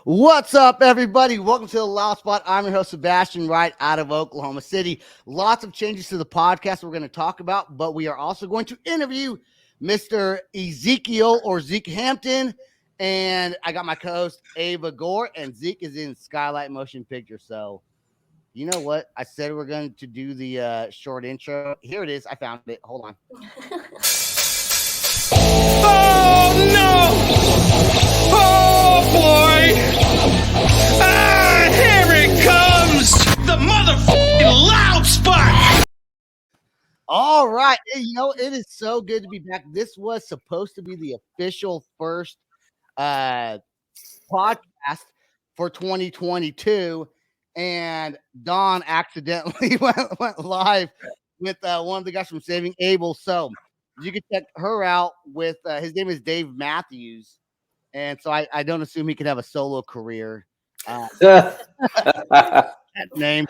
What's up, everybody? Welcome to the Loud Spot. I'm your host, Sebastian, right out of Oklahoma City. Lots of changes to the podcast we're going to talk about, but we are also going to interview Mr. Ezekiel or Zeke Hampton. And I got my co-host, Ava Gore, and Zeke is in Skylight Motion Picture. So, you know what? I said we're going to do the short intro. Here it is. I found it. Hold on. Oh no! Oh boy! Ah, here it comes! The motherfucking loud spot! All right. It is so good to be back. This was supposed to be the official first podcast for 2022, and Dawn accidentally went live with one of the guys from Saving Abel. So you can check her out with his name is Dave Matthews, and so I don't assume he could have a solo career. That name,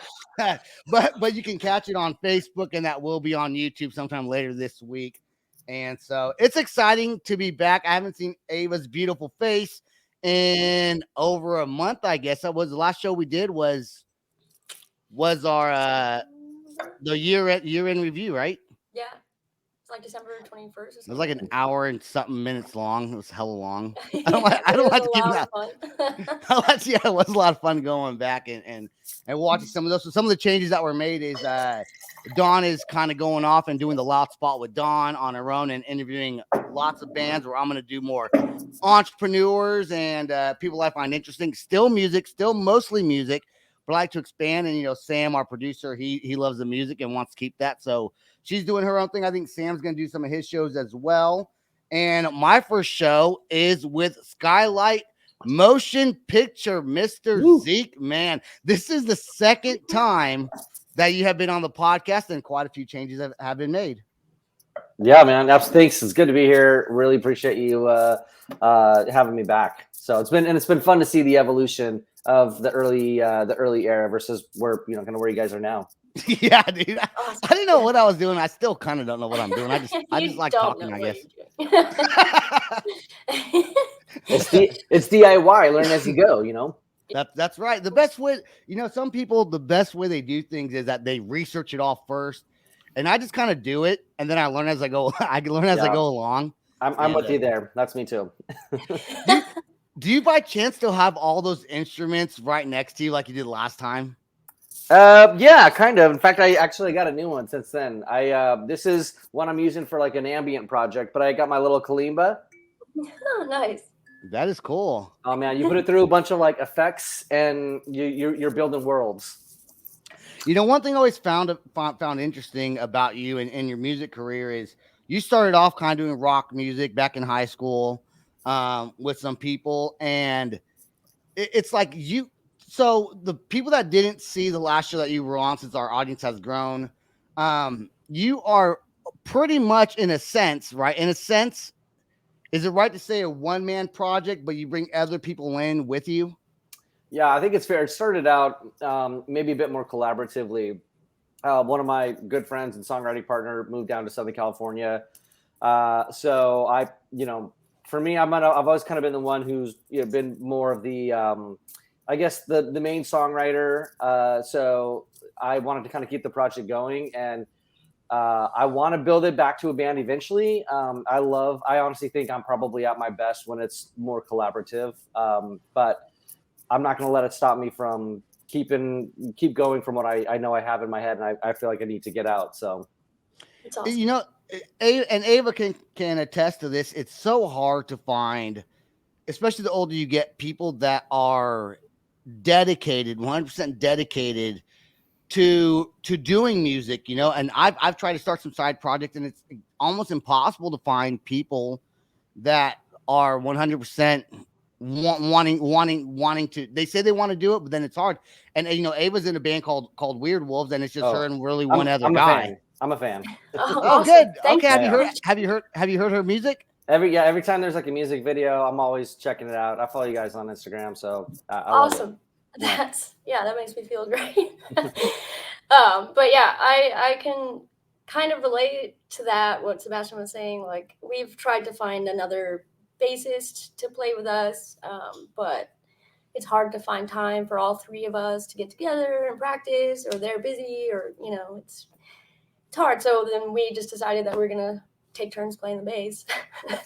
but you can catch it on Facebook, and that will be on YouTube sometime later this week. And so it's exciting to be back. I haven't seen Ava's beautiful face in over a month. I guess that was the last show we did was our the year in review, right? Yeah. It's like December 21st or something. It was like an hour and something minutes long. It was hella long. Yeah, I don't like to keep that. fun. Yeah, it was a lot of fun going back and watching some of those. So some of the changes that were made is Dawn is kind of going off and doing the Loud Spot with Dawn on her own and interviewing lots of bands, where I'm going to do more entrepreneurs and people I find interesting. Still music, still mostly music, but I like to expand. And Sam, our producer, he loves the music and wants to keep that. So she's doing her own thing. I think Sam's going to do some of his shows as well. And my first show is with Skylight Motion Picture, Mr. Woo. Zeke. Man, this is the second time that you have been on the podcast, and quite a few changes have been made. Yeah, man. Thanks. It's good to be here. Really appreciate you having me back. So it's been fun to see the evolution of the early era versus where kind of where you guys are now. Yeah, dude. I didn't know what I was doing. I still kind of don't know what I'm doing. I just like talking, I guess. It's DIY. Learn as you go. That's right. The best way, some people, the best way they do things is that they research it all first, and I just kind of do it, and then I learn as I go. I learn as I go along. I'm with you there. That's me too. Do you by chance still have all those instruments right next to you like you did last time? Yeah, kind of. In fact, I actually got a new one since then. This is one I'm using for like an ambient project, but I got my little kalimba. Oh, nice. That is cool. Oh man, you put it through a bunch of like effects, and you're building worlds. One thing I always found interesting about you and your music career is you started off kind of doing rock music back in high school with some people, and it's like you. So the people that didn't see the last show that you were on, since our audience has grown, you are pretty much, in a sense, right? In a sense, is it right to say a one-man project, but you bring other people in with you? Yeah, I think it's fair. It started out maybe a bit more collaboratively. One of my good friends and songwriting partner moved down to Southern California. So for me, I've always kind of been the one who's been more of the I guess the main songwriter. So I wanted to kind of keep the project going, and I want to build it back to a band eventually. I honestly think I'm probably at my best when it's more collaborative. But I'm not going to let it stop me from keep going from what I know I have in my head, and I feel like I need to get out. So It's awesome. And Ava can attest to this. It's so hard to find, especially the older you get, people that are dedicated, 100% dedicated to doing music, and I've tried to start some side projects, and it's almost impossible to find people that are 100% wanting to. They say they want to do it, but then it's hard. And Ava's in a band called Weird Wolves, and it's just her and really one other guy. I'm a fan. Oh, Oh, awesome. good. Thank Okay, you. have you heard her music? Every time there's like a music video, I'm always checking it out. I follow you guys on Instagram, so I love it. Awesome. That makes me feel great. But yeah, I can kind of relate to that, what Sebastian was saying. Like, we've tried to find another bassist to play with us, but it's hard to find time for all three of us to get together and practice, or they're busy, or it's hard. So then we just decided that we're gonna take turns playing the bass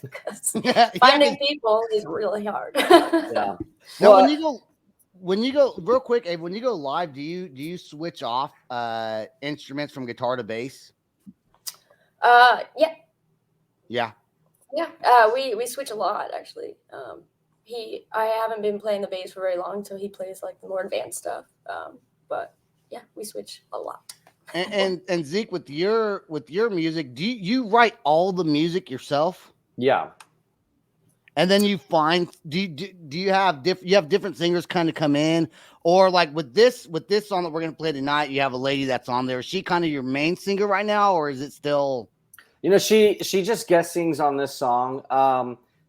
because finding people is really hard. Yeah. Now, when you go real quick, Abe, when you go live, do you switch off instruments from guitar to bass? Yeah. Yeah. Yeah. We switch a lot actually. I haven't been playing the bass for very long, so he plays like the more advanced stuff. But yeah, we switch a lot. And Zeke, with your music, do you write all the music yourself? Yeah. And then you find do you have different singers kind of come in, or like with this song that we're gonna play tonight, you have a lady that's on there. Is she kind of your main singer right now, or is it still? She just guest sings on this song.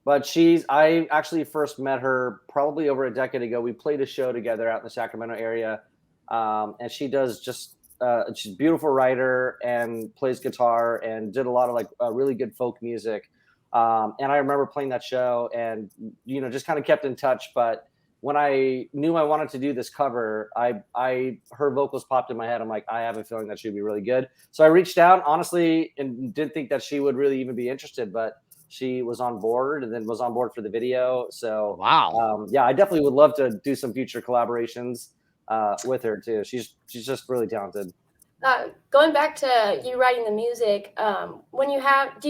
But I actually first met her probably over a decade ago. We played a show together out in the Sacramento area, and she does just she's a beautiful writer and plays guitar and did a lot of like really good folk music. And I remember playing that show and, just kind of kept in touch. But when I knew I wanted to do this cover, her vocals popped in my head. I'm like, I have a feeling that she'd be really good. So I reached out, honestly, and didn't think that she would really even be interested, but she was on board and then was on board for the video. So, wow. Yeah, I definitely would love to do some future collaborations with her too. She's just really talented. Going back to you writing the music, do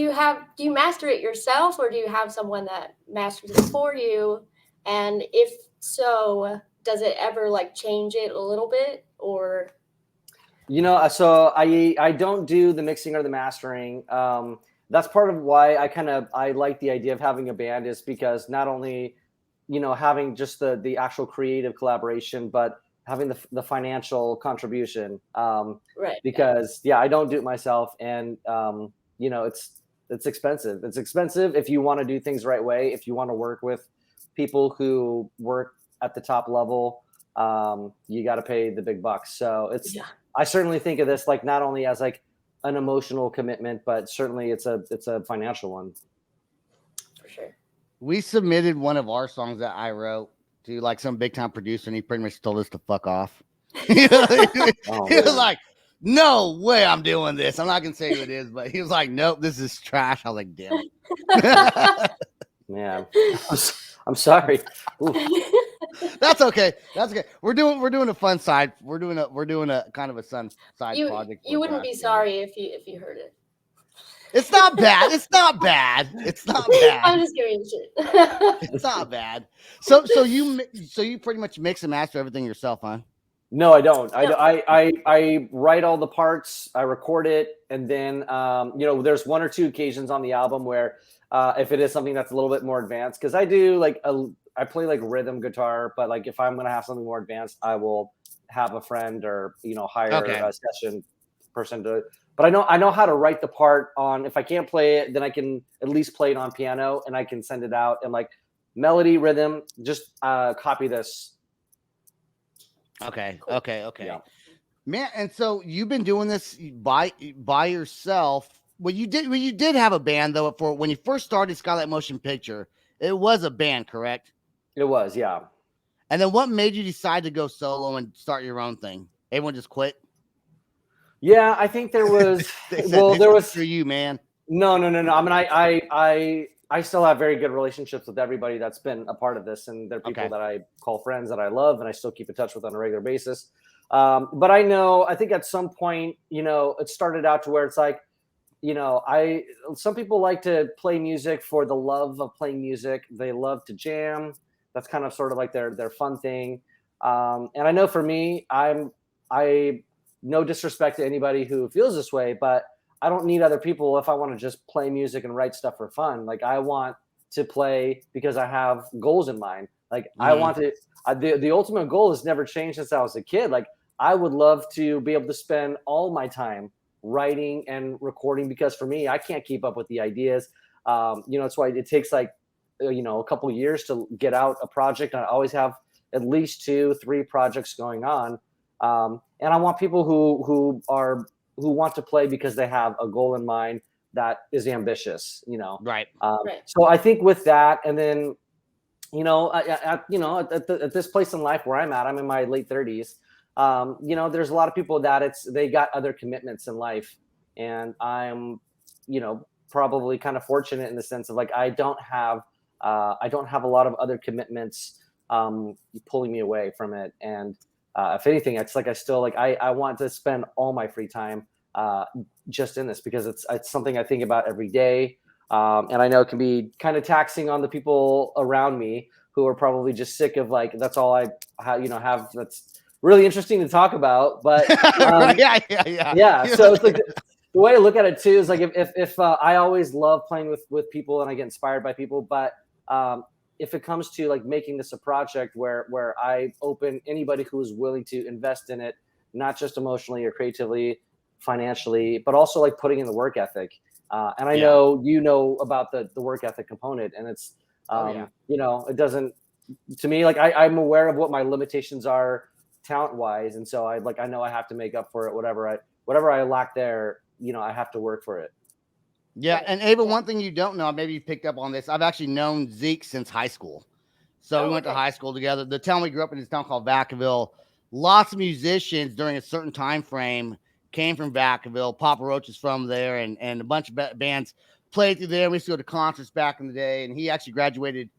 you master it yourself, or do you have someone that masters it for you? And if so, does it ever like change it a little bit, or? So I don't do the mixing or the mastering. That's part of why I like the idea of having a band, is because not only, having just the actual creative collaboration, but having the financial contribution. Right. Because I don't do it myself, and it's expensive. It's expensive if you want to do things the right way. If you want to work with people who work at the top level, you got to pay the big bucks. So I certainly think of this like not only as like an emotional commitment, but certainly it's a financial one. For sure. We submitted one of our songs that I wrote to like some big time producer, and he pretty much told us to fuck off. He was like, no way I'm doing this. I'm not gonna say who it is, but he was like, nope, this is trash. I was like, damn it. Man, I'm sorry. That's okay. We're doing a fun side. We're doing a kind of a fun side project. You wouldn't be sorry if you heard it. It's not bad. It's not bad. I'm just giving you shit. It's not bad. So you pretty much mix and master everything yourself, huh? No, I don't. I write all the parts, I record it, and then there's one or two occasions on the album where if it is something that's a little bit more advanced, because I do I play like rhythm guitar, but like if I'm gonna have something more advanced, I will have a friend or hire a session person to. But I know how to write the part on. If I can't play it, then I can at least play it on piano, and I can send it out and like melody, rhythm, just copy this. Okay. Cool. Okay. Yeah. Man, and so you've been doing this by yourself. Well, you did have a band though. For when you first started Skylight Motion Picture, it was a band, correct? It was, yeah. And then what made you decide to go solo and start your own thing? Everyone just quit. Yeah, I think there was. There was for you, man. No. I mean, I still have very good relationships with everybody that's been a part of this, and they're people that I call friends that I love, and I still keep in touch with on a regular basis. But I think at some point, it started out to where it's like, some people like to play music for the love of playing music. They love to jam. That's kind of sort of like their fun thing. And I know for me, I no disrespect to anybody who feels this way, but I don't need other people if I want to just play music and write stuff for fun. Like I want to play because I have goals in mind. Like I want to, the ultimate goal has never changed since I was a kid. Like I would love to be able to spend all my time writing and recording, because for me, I can't keep up with the ideas. It's why it takes like, a couple of years to get out a project. I always have at least 2-3 projects going on. And I want people who want to play because they have a goal in mind that is ambitious, Right. So I think with that, and then, at this place in life where I'm in my late 30s. There's a lot of people that they got other commitments in life, and I'm, probably kind of fortunate in the sense of like I don't have a lot of other commitments pulling me away from it. And if anything, it's like I want to spend all my free time just in this, because it's something I think about every day. And I know it can be kind of taxing on the people around me who are probably just sick of like, that's all I have. That's really interesting to talk about, but yeah. So it's like the way I look at it too is like if I always love playing with people and I get inspired by people, but if it comes to like making this a project where I open anybody who is willing to invest in it, not just emotionally or creatively, financially, but also like putting in the work ethic. And I know about the work ethic component, and it's it doesn't, to me, like I'm aware of what my limitations are talent wise, and so I know I have to make up for it. Whatever I lack there, I have to work for it. Yeah, and Ava, one thing you don't know, maybe you picked up on this. I've actually known Zeke since high school. So we went to high school together. The town we grew up in is a town called Vacaville. Lots of musicians during a certain time frame came from Vacaville. Papa Roach is from there, and a bunch of bands played through there. We used to go to concerts back in the day, and he actually graduated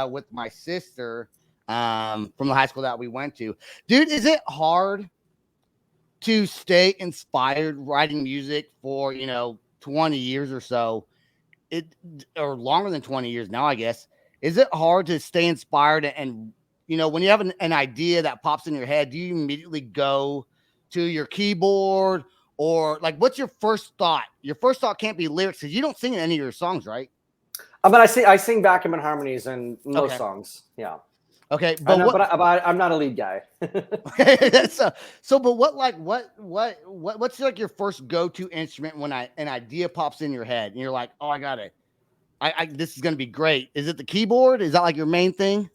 with my sister from the high school that we went to. Dude, is it hard to stay inspired writing music for 20 years or so, or longer than 20 years now, I guess? Is it hard to stay inspired? And when you have an idea that pops in your head, do you immediately go to your keyboard, or like, what's your first thought? Your first thought can't be lyrics, because you don't sing in any of your songs, right? But I sing backup and harmonies in most songs. Yeah. Okay, but I'm not a lead guy. But what's like your first go-to instrument when an idea pops in your head and you're like, oh, this is gonna be great? Is it the keyboard? Is that like your main thing?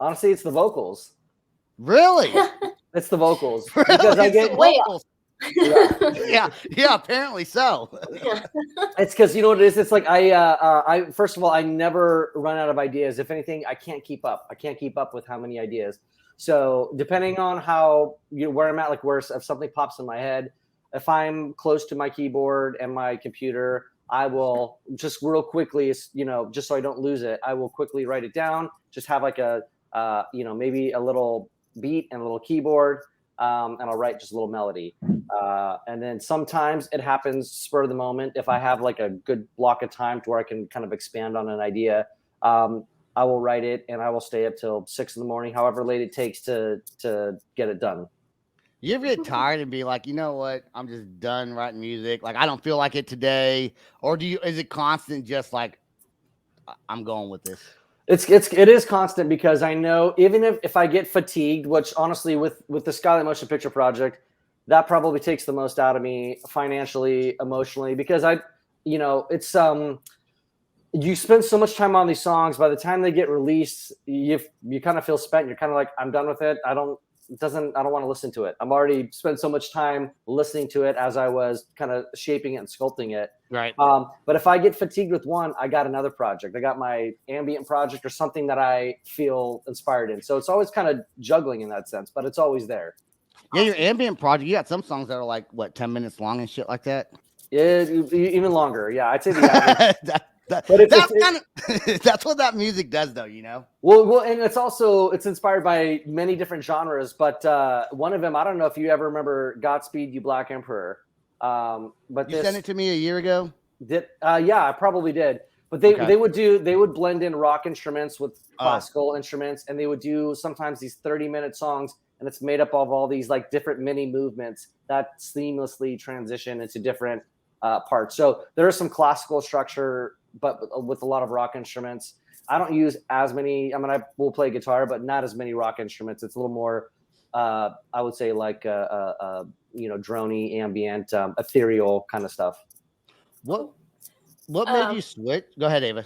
Honestly, it's the vocals. Really? It's the vocals. Really? Because I get vocals. Yeah, apparently so. It's because you know what it is. It's like I first of all, I never run out of ideas. If anything, I can't keep up. I can't keep up with how many ideas. So depending on how where I'm at, like if something pops in my head, if I'm close to my keyboard and my computer, I will just real quickly, just so I don't lose it, I will quickly write it down. Just have like a maybe a little beat and a little keyboard. And I'll write just a little melody. And then sometimes it happens spur of the moment. If I have like a good block of time to where I can kind of expand on an idea, I will write it and I will stay up till 6 in the morning, however late it takes to get it done. You ever get tired and be like, you know what? I'm just done writing music. Like, I don't feel like it today. Or is it constant, just like, I'm going with this? It is constant, because I know even if I get fatigued, which honestly with the Skylight Motion Picture project, that probably takes the most out of me financially, emotionally, because it's you spend so much time on these songs. By the time they get released, you kind of feel spent. You're kind of like, I'm done with it. I don't want to listen to it. I'm already spent so much time listening to it as I was kind of shaping it and sculpting it. Right. But if I get fatigued with one, I got another project. I got my ambient project or something that I feel inspired in. So it's always kind of juggling in that sense, but it's always there. Yeah, your ambient project, you got some songs that are like, 10 minutes long and shit like that? Yeah, even longer. Yeah, I'd say the average. That's what that music does, though, Well, and it's inspired by many different genres, but one of them, I don't know if you ever remember "Godspeed You Black Emperor," but you sent it to me a year ago. Yeah, I probably did. But they would blend in rock instruments with classical instruments, and they would do sometimes these 30-minute songs, and it's made up of all these like different mini movements that seamlessly transition into different parts. So there is some classical structure, but with a lot of rock instruments. I don't use as many. I mean, I will play guitar, but not as many rock instruments. It's a little more, I would say, like droney, ambient, ethereal kind of stuff. What made you switch? Go ahead, Ava.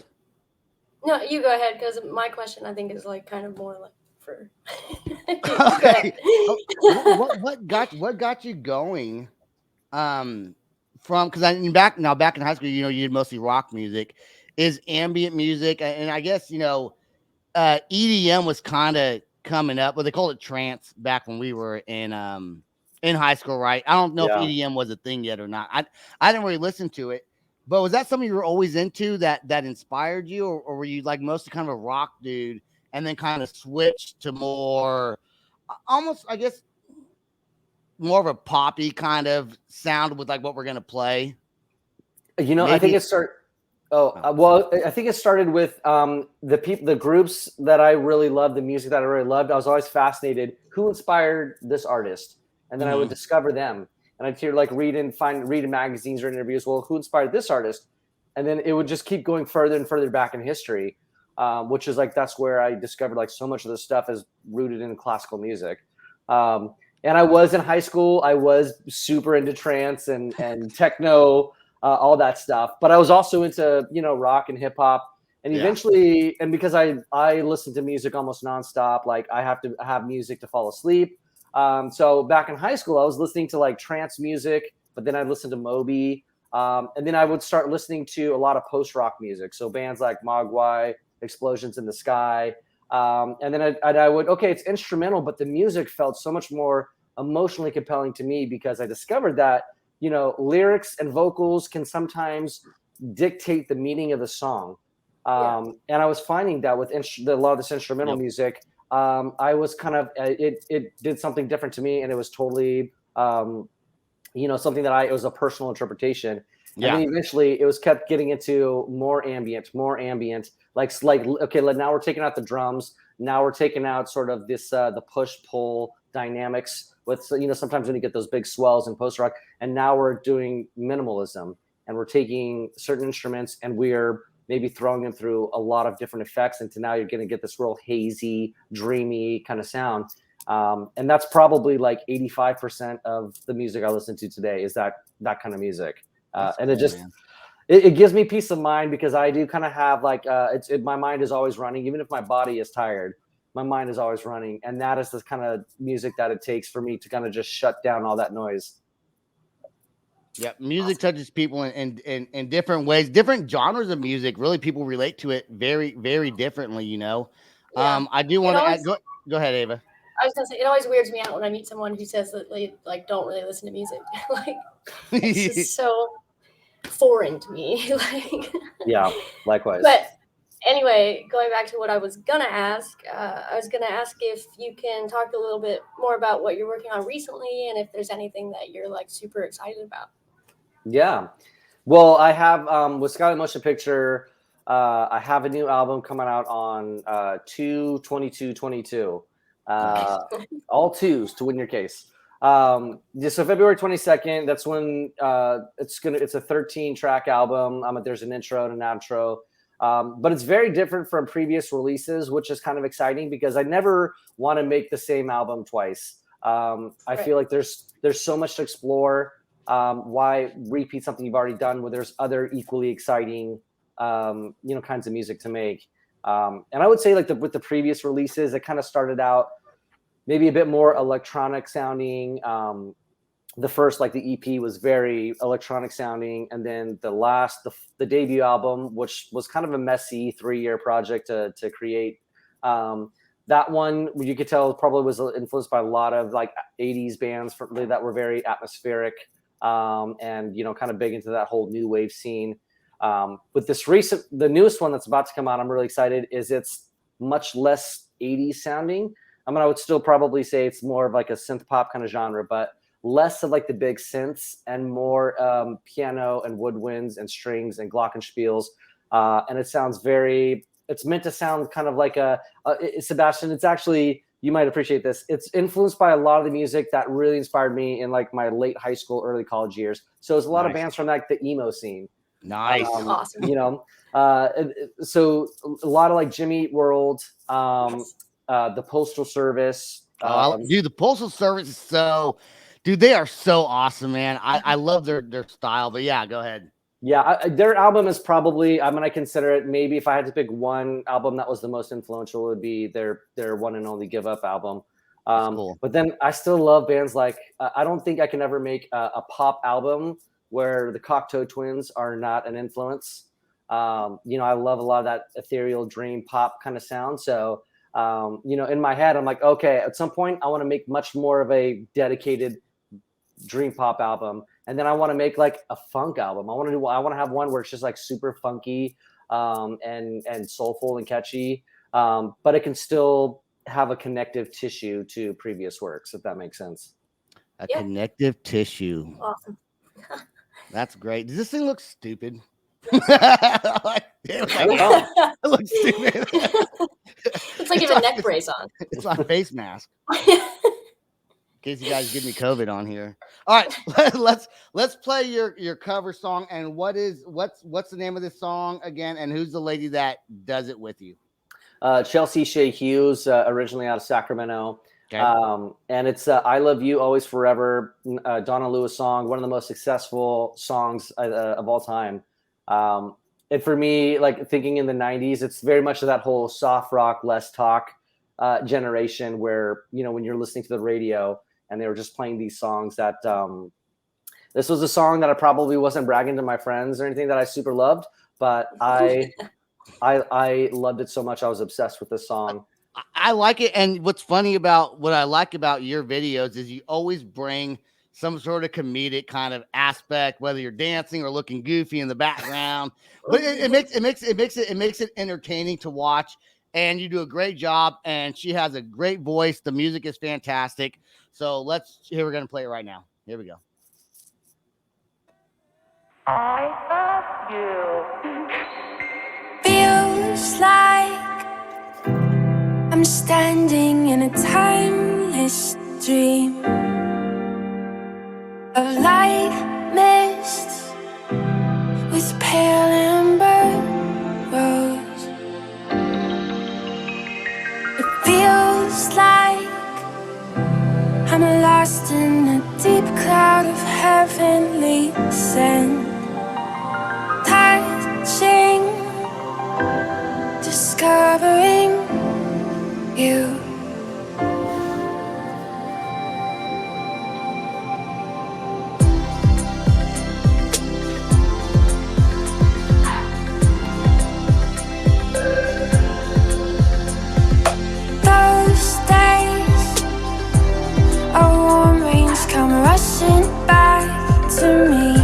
No, you go ahead, because my question, I think, is like kind of more like for. Okay. What got you going? From, because back in high school, you did mostly rock music. Is ambient music, and I guess EDM was kind of coming up, but they called it trance back when we were in high school, right? I don't know if Yeah. EDM was a thing yet or not. I didn't really listen to it, but was that something you were always into that inspired you, or were you like mostly kind of a rock dude and then kind of switched to more almost, I guess, more of a poppy kind of sound with like what we're gonna play? You know, I think Maybe. it started. Well, I think it started with the groups that I really loved, the music that I really loved. I was always fascinated who inspired this artist, and then I would discover them, and I'd hear like read in magazines or interviews. Well, who inspired this artist? And then it would just keep going further and further back in history, which is like that's where I discovered like so much of this stuff is rooted in classical music. And I was in high school. I was super into trance and techno. All that stuff, but I was also into rock and hip hop, and eventually, and because I listen to music almost nonstop, like I have to have music to fall asleep. So back in high school, I was listening to like trance music, but then I'd listen to Moby, and then I would start listening to a lot of post rock music. So bands like Mogwai, Explosions in the Sky, and then I would it's instrumental, but the music felt so much more emotionally compelling to me because I discovered that. Lyrics and vocals can sometimes dictate the meaning of the song. And I was finding that with a lot of this instrumental music, I was kind of, it did something different to me, and it was totally, something that it was a personal interpretation. And then eventually it was kept getting into more ambient, like, okay, now we're taking out the drums. Now we're taking out sort of this, the push pull dynamics with, sometimes when you get those big swells in post rock, and now we're doing minimalism, and we're taking certain instruments and we're maybe throwing them through a lot of different effects. And now you're going to get this real hazy, dreamy kind of sound. And that's probably like 85% of the music I listen to today is that kind of music. And it just, it gives me peace of mind because I do kind of have like, my mind is always running, even if my body is tired. My mind is always running, and that is the kind of music that it takes for me to kind of just shut down all that noise. Yeah, music touches people in different ways, different genres of music. Really, people relate to it very, very differently. I do want to add. Go ahead, Ava. I was gonna say it always weirds me out when I meet someone who says that they like don't really listen to music. Like it's just so foreign to me. Like yeah, likewise. But anyway, going back to what I was gonna ask, if you can talk a little bit more about what you're working on recently, and if there's anything that you're like super excited about. Yeah, well, I have with Skylight Motion Picture, I have a new album coming out on 2/22/22. All twos to win your case. So February 22nd. That's when it's a 13-track album. There's an intro and an outro. But it's very different from previous releases, which is kind of exciting because I never want to make the same album twice. I feel like there's so much to explore. Why repeat something you've already done when there's other equally exciting, kinds of music to make? And I would say like with the previous releases, it kind of started out maybe a bit more electronic sounding. The first, like the EP, was very electronic sounding, and then the debut album, which was kind of a messy 3-year project to create. That one, you could tell, probably was influenced by a lot of like 80s bands that were very atmospheric, and kind of big into that whole new wave scene. With the newest one that's about to come out, I'm really excited. It's much less 80s sounding. I would still probably say it's more of like a synth pop kind of genre, but less of like the big synths and more piano and woodwinds and strings and glockenspiels. And it sounds it's meant to sound kind of like Sebastian, it's actually, you might appreciate this. It's influenced by a lot of the music that really inspired me in like my late high school, early college years. So there's a lot of bands from like the emo scene. Nice. Awesome. So a lot of like Jimmy Eat World, the Postal Service. Dude, the Postal Service is they are so awesome, man. I love their style, but yeah, go ahead. Yeah, their album is probably, I consider it, maybe if I had to pick one album that was the most influential, it would be their One and Only Give Up album. Cool. But then I still love bands like, I don't think I can ever make a pop album where the Cocteau Twins are not an influence. I love a lot of that ethereal dream pop kind of sound. So, in my head, I'm like, okay, at some point I want to make much more of a dedicated dream pop album. And then I want to make like a funk album. I want to have one where it's just like super funky, and soulful and catchy. But it can still have a connective tissue to previous works, if that makes sense. A connective tissue. Awesome. That's great. Does this thing look stupid? It looks stupid. It's like you have a neck brace on. It's my face mask. In case you guys give me COVID on here. All right, let's play your cover song. And what's the name of this song again? And who's the lady that does it with you? Chelsea Shea Hughes, originally out of Sacramento. Okay. And it's I Love You Always Forever, Donna Lewis song, one of the most successful songs of all time. And for me, like thinking in the 90s, it's very much of that whole soft rock, less talk generation where, when you're listening to the radio and they were just playing these songs that this was a song that I probably wasn't bragging to my friends or anything that I super loved, but I loved it so much. I was obsessed with this song. I like it. And what I like about your videos is you always bring some sort of comedic kind of aspect, whether you're dancing or looking goofy in the background, but it makes it entertaining to watch. And you do a great job. And she has a great voice. The music is fantastic. So we're going to play it right now. Here we go. I love you. Feels like I'm standing in a timeless dream of light mist with pale amber rose. It feels like I'm lost in a deep cloud of heavenly scent, touching, discovering you. Those days of warm rains come rushing back to me.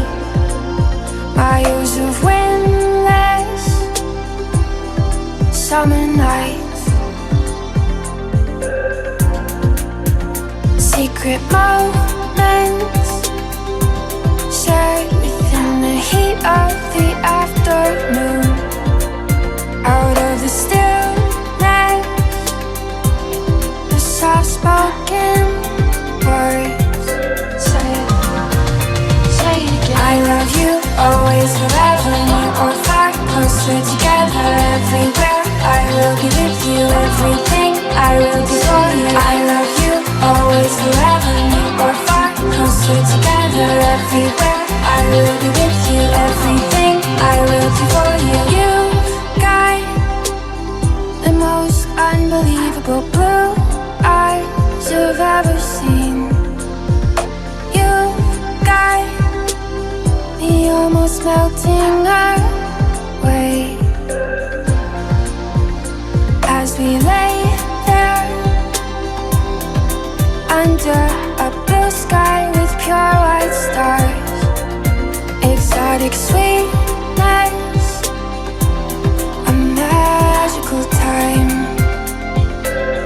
Miles of windless summer nights, secret moments shared within the heat of the afternoon. Out of the stillness, the soft-spoken words say it again. I love you always, forever, near or far, closer together, everywhere. I will be with you, everything I will do for you. I love you always, forever, near or far, closer together, everywhere. I will be with you, everything I will do for you. You've got the most unbelievable blue eyes I've ever seen. You've got the almost melting away as we lay there under a blue sky with pure white stars. Exotic sweetness, a magical time.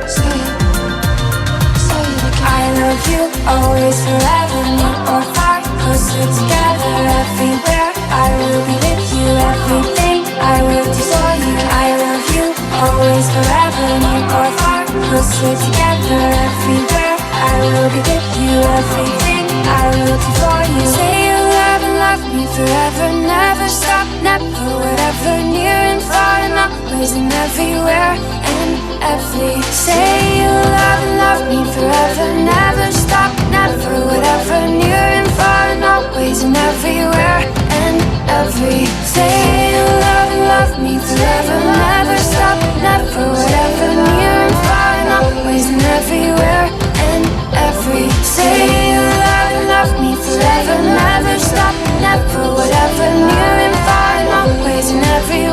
Say it again. I love you always, forever, near or far, closer together, everywhere. I will be with you, everything I will do for you. I love you always, forever, near or far, closer together, everywhere. I will be with you, everything I will do for you. Say you love me forever, never stop, never, whatever, near and far and always and everywhere and every. Say you love me forever, never stop, never, whatever, near and far and always and everywhere and every. Say you love me forever, never stop, never, whatever, near and far and always and everywhere and every. Say you love me forever, never stop, never, whatever, near and far and always and everywhere.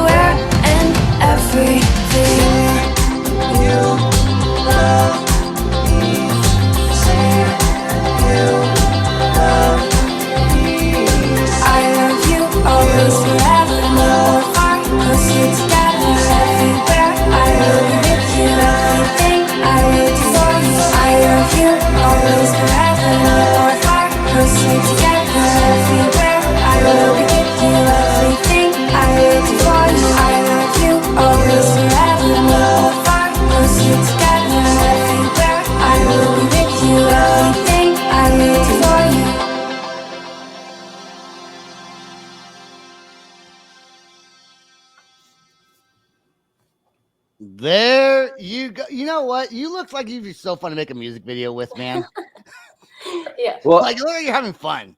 There you go. You know what? You look like you'd be so fun to make a music video with, man. Yeah. Well, Like, look like you're having fun.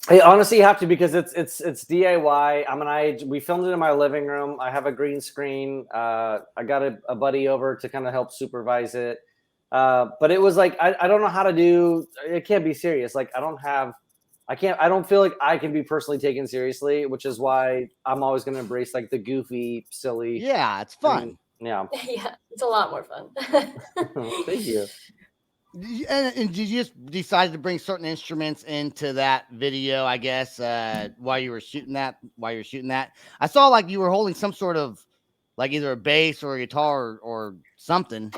I honestly have to because it's DIY. We filmed it in my living room. I have a green screen. I got a buddy over to kind of help supervise it. But it was like I don't know how to do. It can't be serious. Like I don't feel like I can be personally taken seriously, which is why I'm always going to embrace like the goofy, silly. Yeah, it's fun. Yeah. Yeah, it's a lot more fun. Thank you. And did you just decide to bring certain instruments into that video? I guess while you were shooting that. I saw like you were holding some sort of like either a bass or a guitar or something.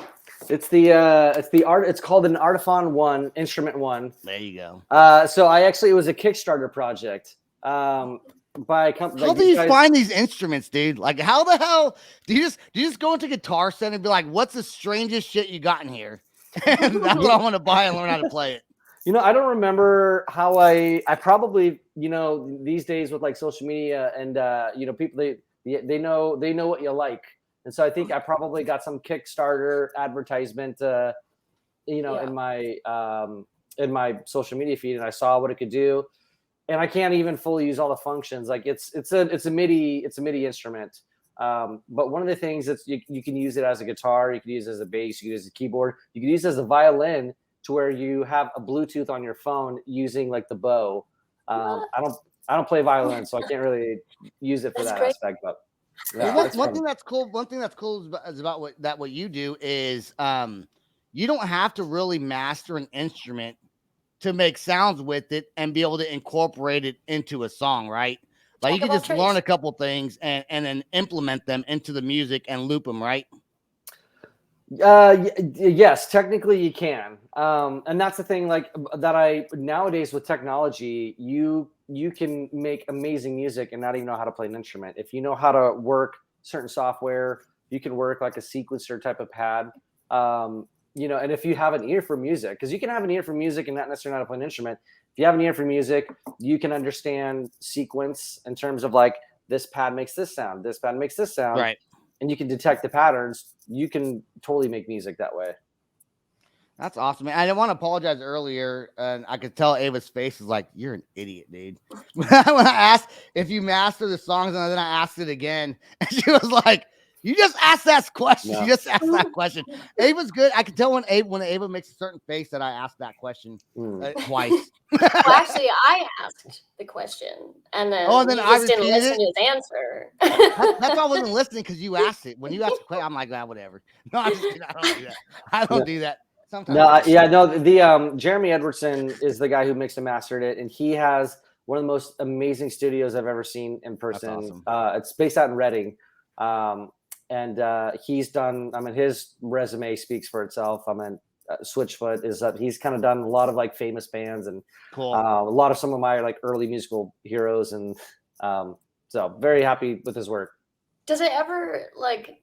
It's called an Artiphon 1, Instrument 1. There you go. So it was a Kickstarter project. By a company. How do you find these instruments, dude? Like, how the hell do you just go into Guitar Center and be like, "What's the strangest shit you got in here?" And that's what I want to buy and learn how to play it. I don't remember how I probably these days with like social media and people they know what you like, and so I think I probably got some Kickstarter advertisement in my social media feed, and I saw what it could do. And I can't even fully use all the functions. Like it's a MIDI instrument. But one of the things that's you can use it as a guitar, you can use it as a bass, you can use it as a keyboard, you can use it as a violin to where you have a Bluetooth on your phone using like the bow. I don't play violin, so I can't really use it for that aspect. But yeah, one thing that's cool is about what you do is you don't have to really master an instrument to make sounds with it and be able to incorporate it into a song, right? Like you can just learn a couple things and then implement them into the music and loop them, right? Yes, technically you can. And that's the thing, like that nowadays with technology, you can make amazing music and not even know how to play an instrument. If you know how to work certain software, you can work like a sequencer type of pad. And if you have an ear for music, because you can have an ear for music and not necessarily know how to play an instrument. If you have an ear for music, you can understand sequence in terms of like this pad makes this sound, this pad makes this sound, right? And you can detect the patterns. You can totally make music that way. That's awesome, man. I didn't want to apologize earlier, and I could tell Ava's face is like, "You're an idiot, dude." When I asked if you master the songs, and then I asked it again, and she was like, "You just asked that question. Yeah. You just asked that question." Ava's good. I can tell when Ava makes a certain face that I asked that question twice. Well, actually, I asked the question, and then I just didn't listen to his answer. Mm. That's why I wasn't listening, because you asked it. When you asked the question, I'm like, whatever. No, I'm just kidding. I don't do that. I don't do that. Sometimes. The Jeremy Edwardson is the guy who mixed and mastered it, and he has one of the most amazing studios I've ever seen in person. Awesome. It's based out in Reading. And he's done, his resume speaks for itself. Switchfoot is up. He's kind of done a lot of like famous bands and cool. A lot of some of my like early musical heroes. And so very happy with his work. Does it ever, like,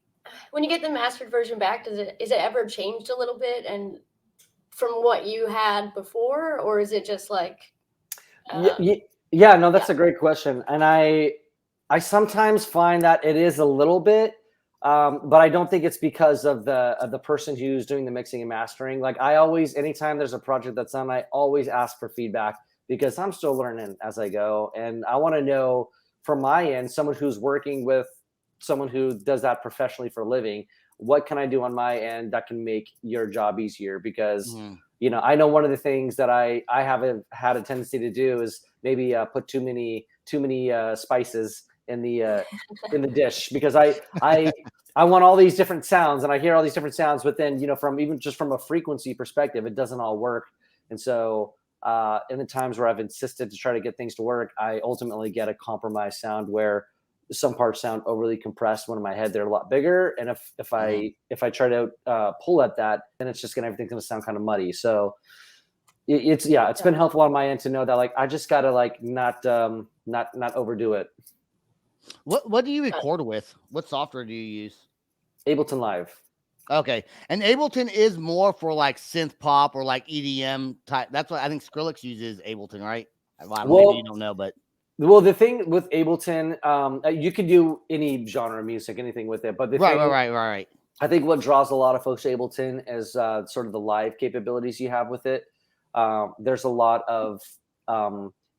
when you get the mastered version back, is it ever changed a little bit and from what you had before, or is it just like? That's a great question. And I sometimes find that it is a little bit, but I don't think it's because of the person who's doing the mixing and mastering. Like I always, anytime there's a project that's done, I always ask for feedback because I'm still learning as I go. And I want to know from my end, someone who's working with someone who does that professionally for a living, what can I do on my end that can make your job easier? Because, I know one of the things that I haven't had a tendency to do is maybe put too many spices in the dish, because I want all these different sounds and I hear all these different sounds, but then, from a frequency perspective, it doesn't all work. And so in the times where I've insisted to try to get things to work, I ultimately get a compromised sound where some parts sound overly compressed when in my head they're a lot bigger. And if I try to pull at that, then it's just everything's gonna sound kind of muddy. So it's been helpful on my end to know that like I just gotta like not overdo it. What do you record with? What software do you use? Ableton Live. Okay, and Ableton is more for like synth pop or like EDM type. That's what I think Skrillex uses Ableton, right? Maybe you don't know, but well, the thing with Ableton, you can do any genre of music, anything with it. But the right. I think what draws a lot of folks to Ableton is sort of the live capabilities you have with it. There's a lot of,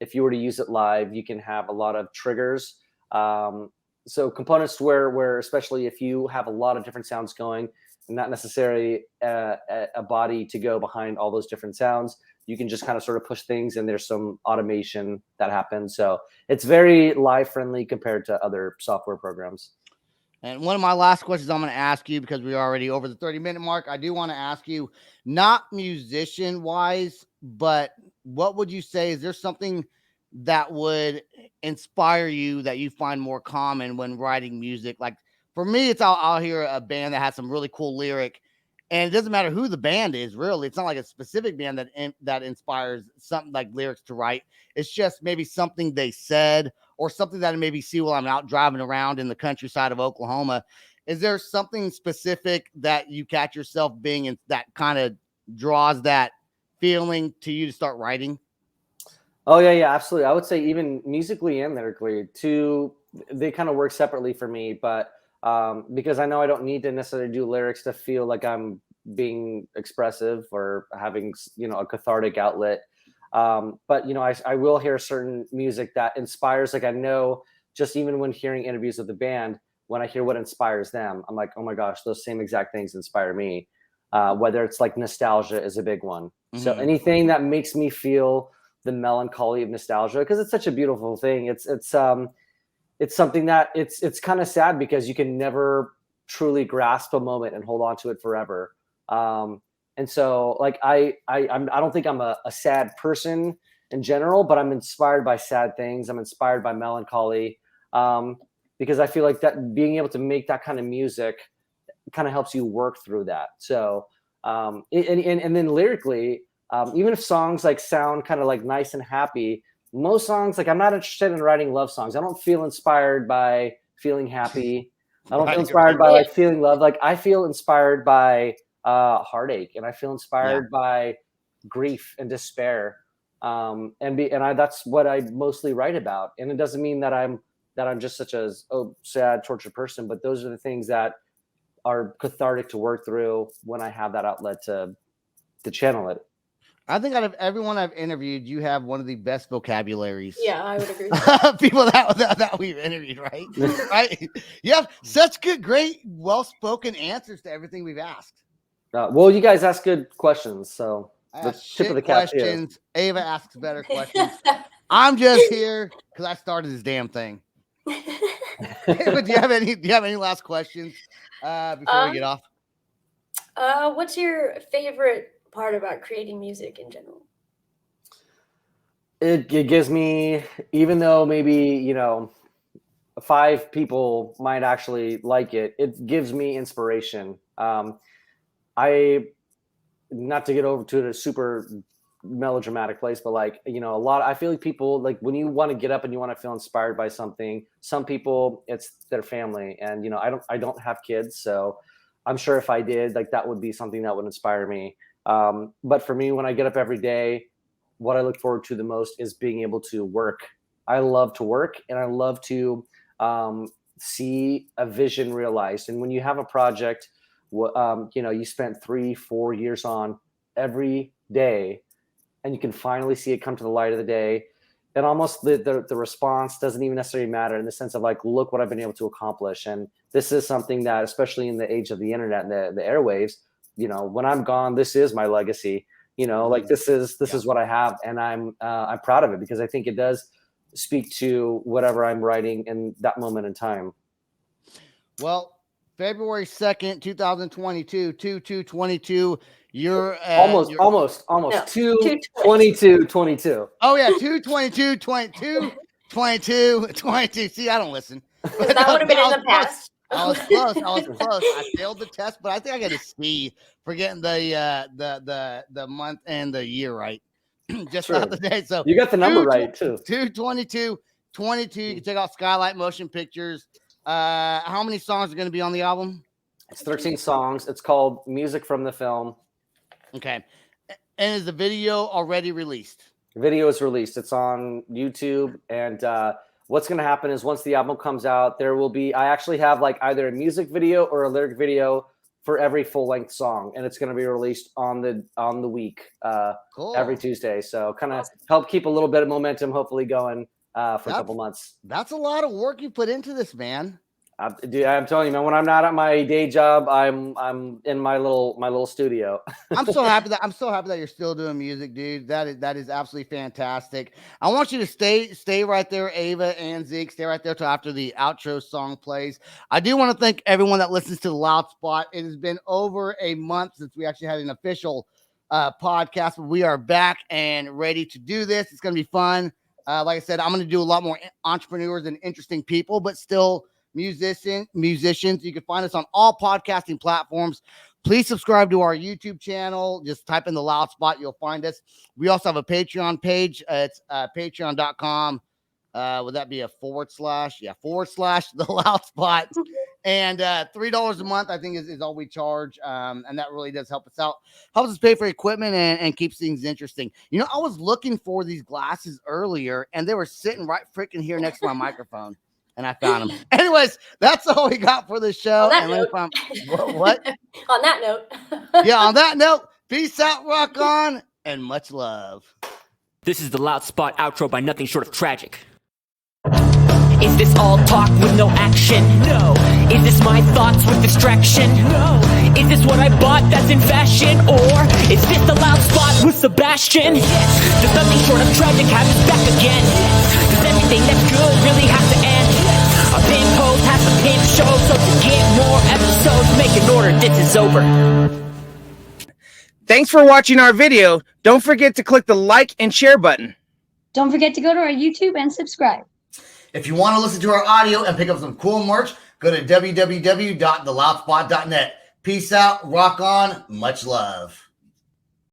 if you were to use it live, you can have a lot of triggers. So components where especially if you have a lot of different sounds going, and not necessarily a body to go behind all those different sounds, you can just kind of sort of push things, and there's some automation that happens. So it's very live friendly compared to other software programs. And one of my last questions I'm going to ask you, because we're already over the 30-minute mark, I do want to ask you, not musician wise, but what would you say, is there something that would inspire you that you find more common when writing music? Like for me, it's I'll hear a band that has some really cool lyric, and it doesn't matter who the band is, really. It's not like a specific band that inspires something like lyrics to write. It's just maybe something they said, or something that I maybe see while I'm out driving around in the countryside of Oklahoma. Is there something specific that you catch yourself being in that kind of draws that feeling to you to start writing? Oh yeah, absolutely. I would say even musically and lyrically, they kind of work separately for me, but because I know I don't need to necessarily do lyrics to feel like I'm being expressive or having, a cathartic outlet. But I will hear certain music that inspires, like I know just even when hearing interviews with the band, when I hear what inspires them, I'm like, oh my gosh, those same exact things inspire me. Whether it's like nostalgia is a big one. Mm-hmm. So anything that makes me feel the melancholy of nostalgia, because it's such a beautiful thing. It's something that it's kind of sad because you can never truly grasp a moment and hold on to it forever. And so like I don't think I'm a sad person in general, but I'm inspired by sad things. I'm inspired by melancholy, because I feel like that being able to make that kind of music kind of helps you work through that. So and then lyrically, even if songs like sound kind of like nice and happy, most songs, like I'm not interested in writing love songs. I don't feel inspired by feeling happy. I don't feel inspired by like feeling love. Like I feel inspired by heartache, and I feel inspired by grief and despair. That's what I mostly write about. And it doesn't mean that I'm just such a sad, tortured person, but those are the things that are cathartic to work through when I have that outlet to channel it. I think out of everyone I've interviewed, you have one of the best vocabularies. Yeah, I would agree. People that we've interviewed, right? Right? You have such great, well-spoken answers to everything we've asked. Well, you guys ask good questions, so the tip of the cap. Questions. Ava asks better questions. I'm just here because I started this damn thing. Ava, do you have any last questions before we get off? What's your favorite part about creating music in general? It gives me, even though maybe 5 people might actually like it, it gives me inspiration. Not to get over to a super melodramatic place, but like I feel like people, like when you want to get up and you want to feel inspired by something, some people it's their family, and I don't have kids, so I'm sure if I did, like that would be something that would inspire me. But for me, when I get up every day, what I look forward to the most is being able to work. I love to work, and I love to see a vision realized. And when you have a project, you spent 3-4 years on every day, and you can finally see it come to the light of the day, and almost the response doesn't even necessarily matter, in the sense of like, look what I've been able to accomplish. And this is something that, especially in the age of the internet and the airwaves, when I'm gone, this is my legacy. Like this is what I have, and I'm proud of it, because I think it does speak to whatever I'm writing in that moment in time. Well, February 2nd, 2022, 2/2/22. You're almost no, 2/22/22. Oh yeah, 2/22/22. See, I don't listen. That would have been in the past. I was close. I failed the test, but I think I got a C for getting the month and the year right. Just not the day. So you got the number right too. 2/22/22. You can check out Skylight Motion Pictures. How many songs are going to be on the album? It's 13 songs. It's called Music from the Film. Okay. And is the video already released? The video is released. It's on YouTube. And what's going to happen is once the album comes out, there will be, I actually have like either a music video or a lyric video for every full-length song, and it's going to be released on the week Cool. every Tuesday. So kind of help keep a little bit of momentum, hopefully going for a couple months. That's a lot of work you put into this, man. Dude, I'm telling you, man. When I'm not at my day job, I'm in my little studio. I'm so happy that you're still doing music, dude. That is absolutely fantastic. I want you to stay right there, Ava and Zeke. Stay right there till after the outro song plays. I do want to thank everyone that listens to the Loud Spot. It has been over a month since we actually had an official podcast, but we are back and ready to do this. It's going to be fun. Like I said, I'm going to do a lot more entrepreneurs and interesting people, but still musicians. You can find us on all podcasting platforms. Please subscribe to our YouTube channel. Just type in the Loud Spot. You'll find us. We also have a Patreon page. It's patreon.com. Would that be a / the Loud Spot. And $3 a month, I think, is all we charge. And that really does help us out. Helps us pay for equipment and keeps things interesting. You know, I was looking for these glasses earlier, and they were sitting right freaking here next to my microphone. And I found them. Anyways, that's all we got for the show. On that note. What? On that note. Yeah, on that note, peace out, rock on, and much love. This is the Loud Spot outro by nothing short of tragic. Is this all talk with no action? No. Is this my thoughts with distraction? No. Is this what I bought that's in fashion? Or is this the Loud Spot with Sebastian? Yes. Does nothing short of tragic have us back again? Yes. Does everything that's good really have to end? Yes. A pin post has a pin show, so to get more episodes, make an order, this is over. Thanks for watching our video. Don't forget to click the like and share button. Don't forget to go to our YouTube and subscribe. If you want to listen to our audio and pick up some cool merch, go to www.theloudspot.net. Peace out, rock on, much love.